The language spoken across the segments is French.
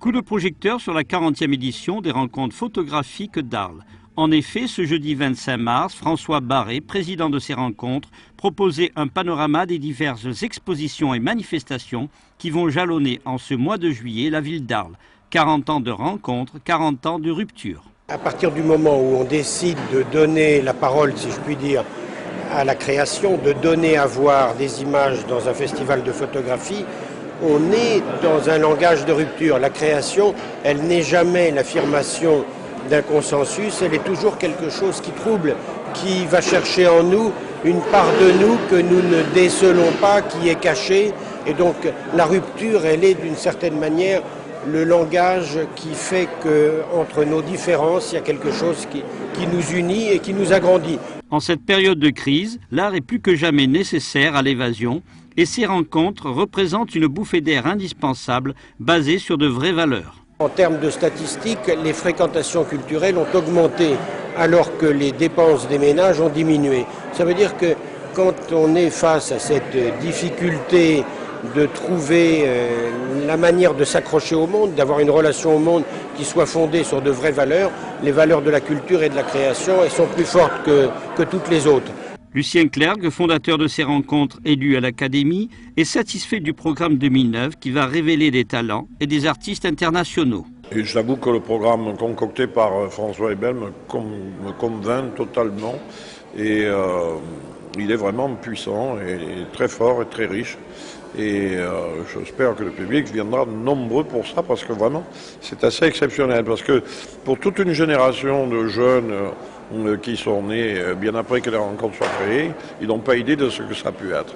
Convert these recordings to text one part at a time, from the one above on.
Coup de projecteur sur la 40e édition des rencontres photographiques d'Arles. En effet, ce jeudi 25 mars, François Barré, président de ces rencontres, proposait un panorama des diverses expositions et manifestations qui vont jalonner en ce mois de juillet la ville d'Arles. 40 ans de rencontres, 40 ans de rupture. À partir du moment où on décide de donner la parole, si je puis dire, à la création, de donner à voir des images dans un festival de photographie, on est dans un langage de rupture. La création, elle n'est jamais l'affirmation d'un consensus, elle est toujours quelque chose qui trouble, qui va chercher en nous une part de nous que nous ne décelons pas, qui est cachée. Et donc la rupture, elle est d'une certaine manière le langage qui fait qu'entre nos différences, il y a quelque chose qui nous unit et qui nous agrandit. En cette période de crise, l'art est plus que jamais nécessaire à l'évasion et ces rencontres représentent une bouffée d'air indispensable basée sur de vraies valeurs. En termes de statistiques, les fréquentations culturelles ont augmenté alors que les dépenses des ménages ont diminué. Ça veut dire que quand on est face à cette difficulté de trouver la manière de s'accrocher au monde, d'avoir une relation au monde qui soit fondée sur de vraies valeurs, les valeurs de la culture et de la création, elles sont plus fortes que toutes les autres. Lucien Clergue, fondateur de ces rencontres élu à l'Académie, est satisfait du programme 2009 qui va révéler des talents et des artistes internationaux. Et j'avoue que le programme concocté par François Ebel me convainc totalement et il est vraiment puissant et très fort et très riche. Et j'espère que le public viendra nombreux pour ça parce que vraiment c'est assez exceptionnel. Parce que pour toute une génération de jeunes qui sont nés bien après que les rencontres soient créées, ils n'ont pas idée de ce que ça a pu être.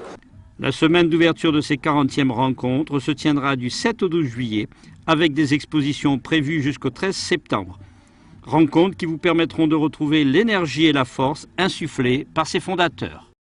La semaine d'ouverture de ces 40e rencontres se tiendra du 7 au 12 juillet avec des expositions prévues jusqu'au 13 septembre. Rencontres qui vous permettront de retrouver l'énergie et la force insufflées par ses fondateurs.